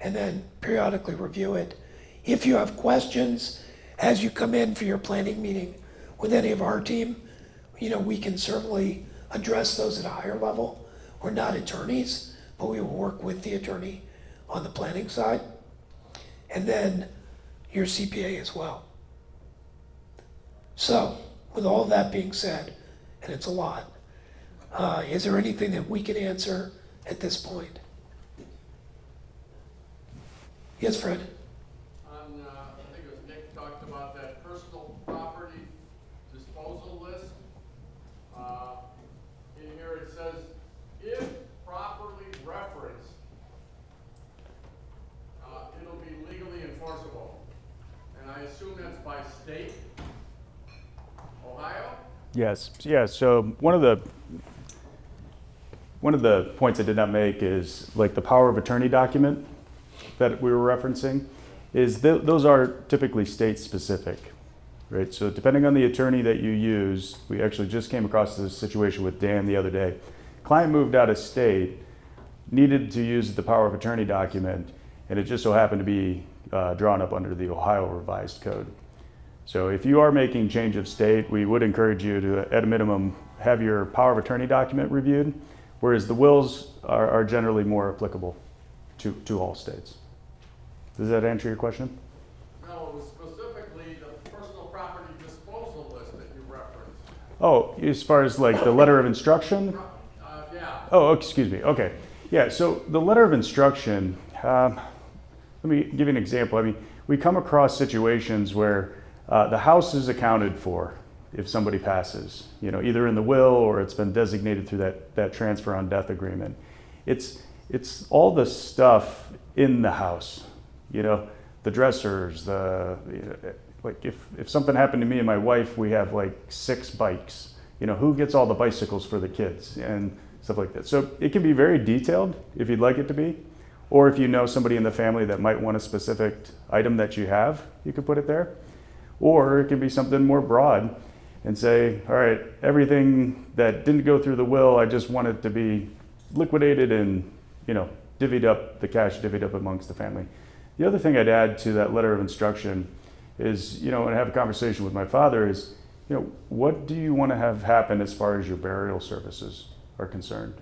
and then periodically review it. If you have questions as you come in for your planning meeting with any of our team, we can certainly address those at a higher level. We're not attorneys, but we will work with the attorney on the planning side. And then your CPA as well. So, with all that being said, and it's a lot, is there anything that we can answer at this point? Yes, Fred? I think it was Nick talked about that personal property disposal list. In here it says, if properly referenced, it'll be legally enforceable. And I assume Yes, yeah, so one of the points I did not make is like the power of attorney document that we were referencing is those are typically state specific, right? So depending on the attorney that you use, we actually just came across this situation with Dan the other day. Client moved out of state, needed to use the power of attorney document, and it just so happened to be drawn up under the Ohio Revised Code. So if you are making change of state, we would encourage you to, at a minimum, have your power of attorney document reviewed, whereas the wills are generally more applicable to all states. Does that answer your question? No, it was specifically the personal property disposal list that you referenced. Oh, as far as like the letter of instruction? Yeah. Oh, excuse me. Okay. Yeah, so the letter of instruction, let me give you an example. I mean, we come across situations where the house is accounted for if somebody passes, you know, either in the will or it's been designated through that transfer on death agreement. It's all the stuff in the house, you know, the dressers, like if something happened to me and my wife, we have like 6 bikes, you know, who gets all the bicycles for the kids and stuff like that. So it can be very detailed if you'd like it to be, or if you know somebody in the family that might want a specific item that you have, you could put it there. Or it can be something more broad and say, all right, everything that didn't go through the will, I just want it to be liquidated and, you know, divvied up, the cash divvied up amongst the family. The other thing I'd add to that letter of instruction is, you know, when I have a conversation with my father is, you know, what do you want to have happen as far as your burial services are concerned?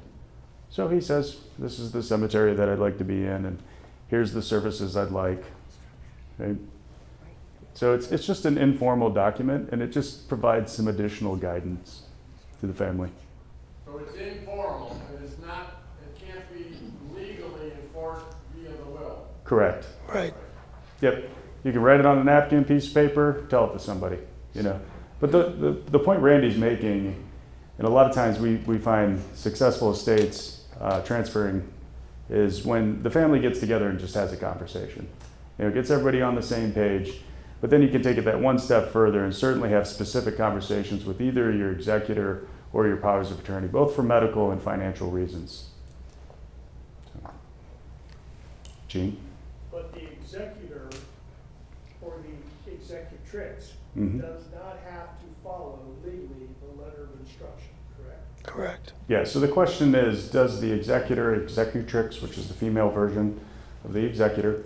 So he says, this is the cemetery that I'd like to be in, and here's the services I'd like. Right? So it's just an informal document, and it just provides some additional guidance to the family. So it's informal, and it can't be legally enforced via the will. Correct. Right. Yep. You can write it on a napkin, piece of paper, tell it to somebody, you know. But the point Randy's making, and a lot of times we find successful estates transferring, is when the family gets together and just has a conversation. You know, gets everybody on the same page. But then you can take it that one step further and certainly have specific conversations with either your executor or your powers of attorney, both for medical and financial reasons. Gene? But the executor or the executrix Mhm. does not have to follow legally the letter of instruction, correct? Correct. Yeah, so the question is, does the executor, executrix, which is the female version of the executor,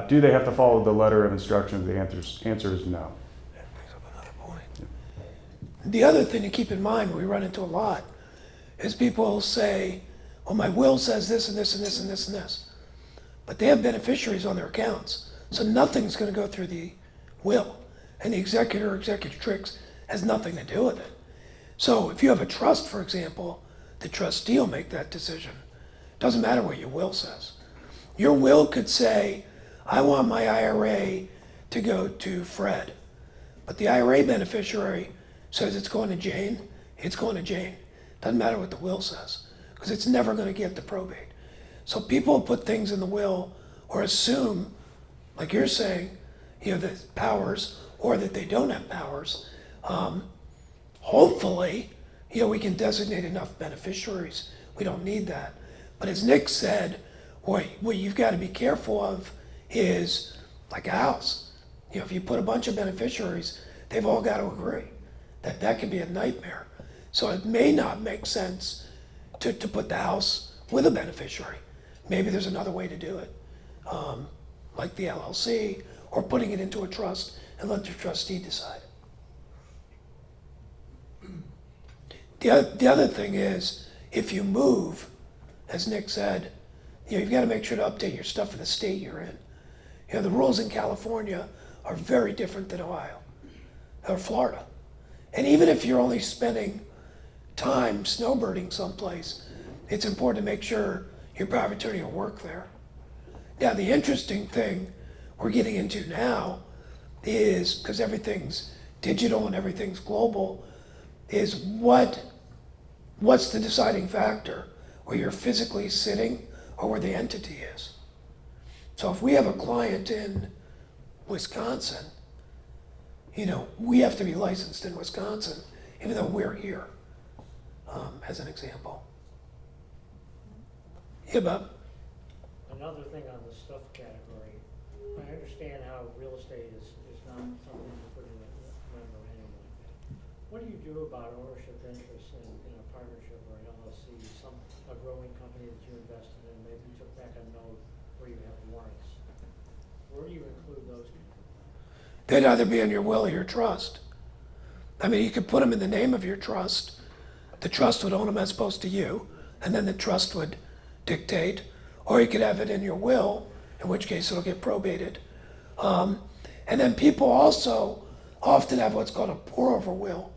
do they have to follow the letter of instructions? The answer is no. That brings up another point. The other thing to keep in mind, we run into a lot, is people say, well, my will says this and this and this and this and this. But they have beneficiaries on their accounts, so nothing's going to go through the will. And the executor or executrix has nothing to do with it. So if you have a trust, for example, the trustee will make that decision. Doesn't matter what your will says. Your will could say, I want my IRA to go to Fred. But the IRA beneficiary says it's going to Jane, it's going to Jane. Doesn't matter what the will says, because it's never going to get to probate. So people put things in the will or assume, like you're saying, you know, the powers, or that they don't have powers. Hopefully, you know, we can designate enough beneficiaries. We don't need that. But as Nick said, what you've got to be careful of is like a house. You know, if you put a bunch of beneficiaries, they've all got to agree. That can be a nightmare. So it may not make sense to put the house with a beneficiary. Maybe there's another way to do it, like the LLC, or putting it into a trust and let the trustee decide. The other thing is, if you move, as Nick said, you know, you've got to make sure to update your stuff for the state you're in. You know, the rules in California are very different than Ohio or Florida. And even if you're only spending time snowbirding someplace, it's important to make sure your power of attorney will work there. Now, the interesting thing we're getting into now is, because everything's digital and everything's global, is what's the deciding factor? Where you're physically sitting or where the entity is. So if we have a client in Wisconsin, you know, we have to be licensed in Wisconsin even though we're here, as an example. Yeah, Bob? Another thing on the stuff category, I understand how real estate is not something to put in a memorandum like that. What do you do about ownership interests in a partnership or an LLC, a growing company that you invested in, maybe took back a note where you have warrants? Where do you include those people? They'd either be in your will or your trust. I mean, you could put them in the name of your trust. The trust would own them as opposed to you, and then the trust would dictate. Or you could have it in your will, in which case it'll get probated. And then people also often have what's called a pour-over will.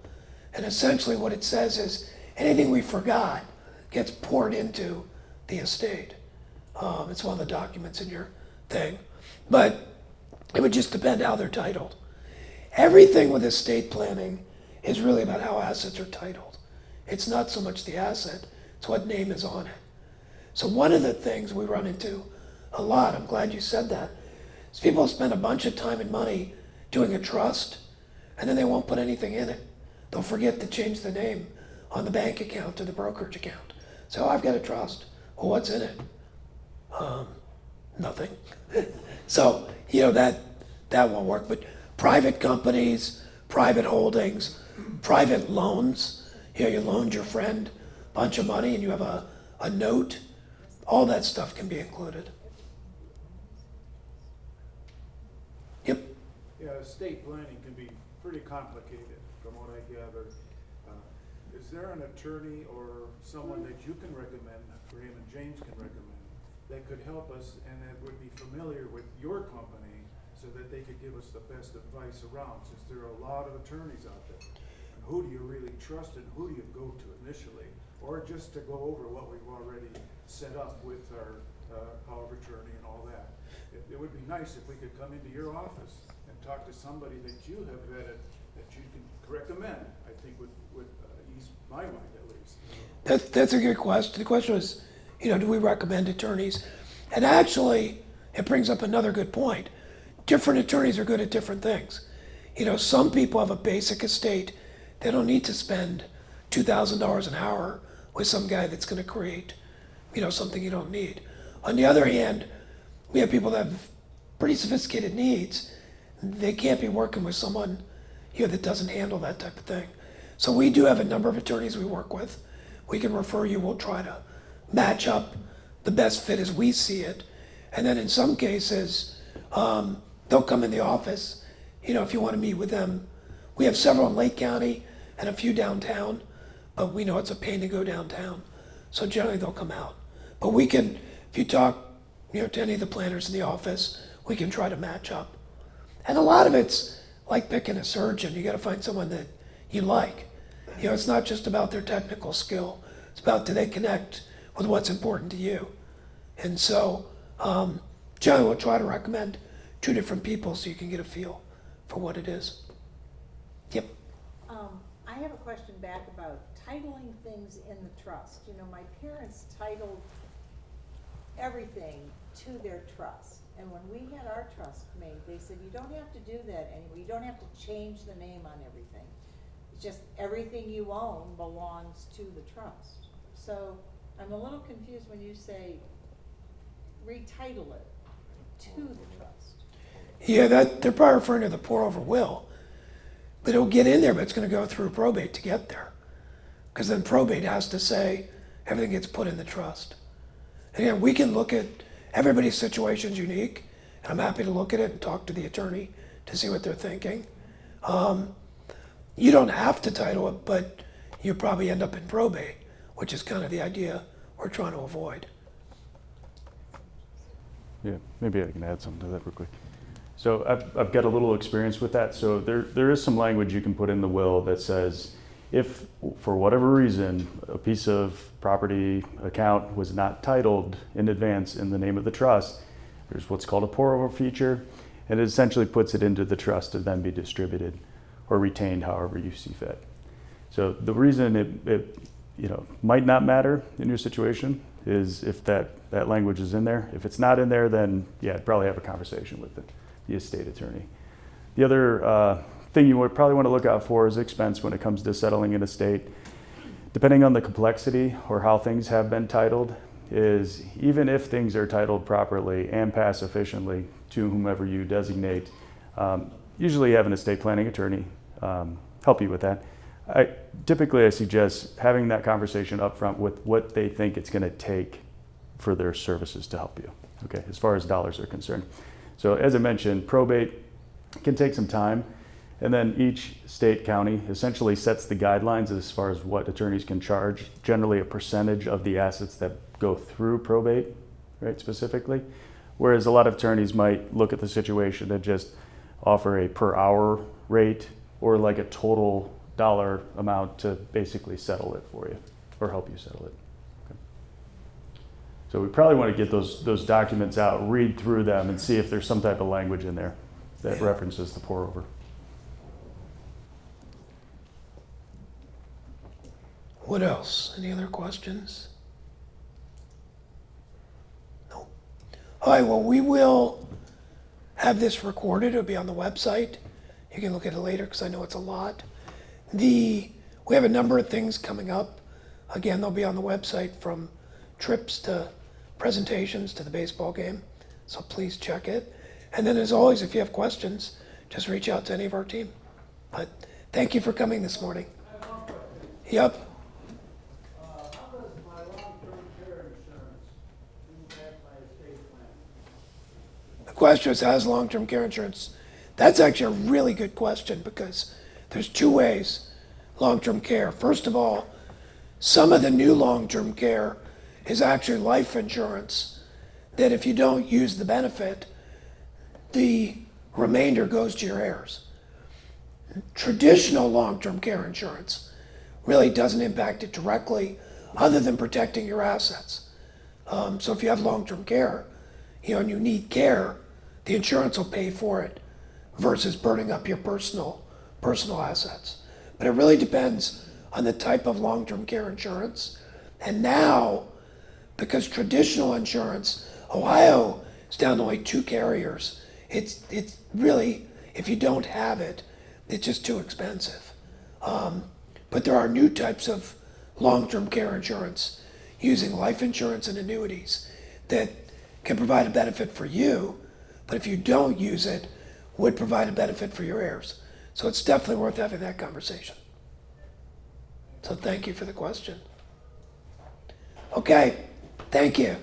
And essentially what it says is anything we forgot gets poured into the estate. It's one of the documents in your thing. But it would just depend how they're titled. Everything with estate planning is really about how assets are titled. It's not so much the asset, it's what name is on it. So one of the things we run into a lot, I'm glad you said that, is people spend a bunch of time and money doing a trust, and then they won't put anything in it. They'll forget to change the name on the bank account or the brokerage account. So I've got a trust. Well, what's in it? Nothing. So, that won't work. But private companies, private holdings, private loans, you loaned your friend a bunch of money and you have a note, all that stuff can be included. Yep. Yeah, estate planning can be pretty complicated, from what I gather. Is there an attorney or someone that you can recommend, Raymond James can recommend, that could help us and that would be familiar with your company so that they could give us the best advice around, since there are a lot of attorneys out there? And who do you really trust and who do you go to initially? Or just to go over what we've already set up with our power of attorney and all that. It would be nice if we could come into your office and talk to somebody that you have vetted that you can recommend. I think would ease my mind at least. That's a good question. The question was, do we recommend attorneys? And actually, it brings up another good point. Different attorneys are good at different things. Some people have a basic estate. They don't need to spend $2,000 an hour with some guy that's going to create, something you don't need. On the other hand, we have people that have pretty sophisticated needs. They can't be working with someone that doesn't handle that type of thing. So we do have a number of attorneys we work with. We can refer you. We'll try to match up the best fit as we see it. And then in some cases, they'll come in the office, if you want to meet with them. We have several in Lake County and a few downtown, but we know it's a pain to go downtown. So generally they'll come out. But we can, if you talk to any of the planners in the office, we can try to match up. And a lot of it's like picking a surgeon. You got to find someone that you like. It's not just about their technical skill. It's about, do they connect with what's important to you? And so generally we'll try to recommend 2 different people so you can get a feel for what it is. Yep. I have a question back about titling things in the trust. My parents titled everything to their trust. And when we had our trust made, they said, you don't have to do that anymore. You don't have to change the name on everything. It's just everything you own belongs to the trust. So I'm a little confused when you say retitle it to the trust. Yeah, they're probably referring to the pour-over will. But it'll get in there, but it's going to go through probate to get there. Because then probate has to say everything gets put in the trust. And again, we can look at everybody's situation's unique, and I'm happy to look at it and talk to the attorney to see what they're thinking. You don't have to title it, but you probably end up in probate, which is kind of the idea we're trying to avoid. Yeah, maybe I can add something to that real quick. So I've got a little experience with that. So there is some language you can put in the will that says, if for whatever reason a piece of property account was not titled in advance in the name of the trust, there's what's called a pour-over feature, and it essentially puts it into the trust to then be distributed or retained however you see fit. So the reason it might not matter in your situation is if that language is in there. If it's not in there, then yeah, I'd probably have a conversation with the estate attorney. The other thing you would probably want to look out for is expense when it comes to settling an estate. Depending on the complexity or how things have been titled, is even if things are titled properly and pass efficiently to whomever you designate, usually have an estate planning attorney help you with that. Typically, I suggest having that conversation up front with what they think it's going to take for their services to help you, okay, as far as dollars are concerned. So as I mentioned, probate can take some time, and then each state, county essentially sets the guidelines as far as what attorneys can charge, generally a percentage of the assets that go through probate, right, specifically. Whereas a lot of attorneys might look at the situation and just offer a per hour rate or like a total dollar amount to basically settle it for you or help you settle it. Okay. So we probably want to get those documents out, read through them, and see if there's some type of language in there that references the pour over. What else? Any other questions? No. All right, well, we will have this recorded. It'll be on the website. You can look at it later because I know it's a lot. We have a number of things coming up. Again, they'll be on the website, from trips to presentations to the baseball game. So please check it. And then as always, if you have questions, just reach out to any of our team. But thank you for coming this morning. Yep. How does my long-term care insurance impact my estate plan? The question is, has long-term care insurance? That's actually a really good question, because there's two ways long-term care. First of all, some of the new long-term care is actually life insurance, that if you don't use the benefit, the remainder goes to your heirs. Traditional long-term care insurance really doesn't impact it directly, other than protecting your assets. So if you have long-term care, and you need care, the insurance will pay for it versus burning up your personal assets. But it really depends on the type of long-term care insurance. And now, because traditional insurance, Ohio is down to only 2 carriers. It's really, if you don't have it, it's just too expensive. But there are new types of long-term care insurance using life insurance and annuities that can provide a benefit for you, but if you don't use it, would provide a benefit for your heirs. So it's definitely worth having that conversation. So thank you for the question. Okay, thank you.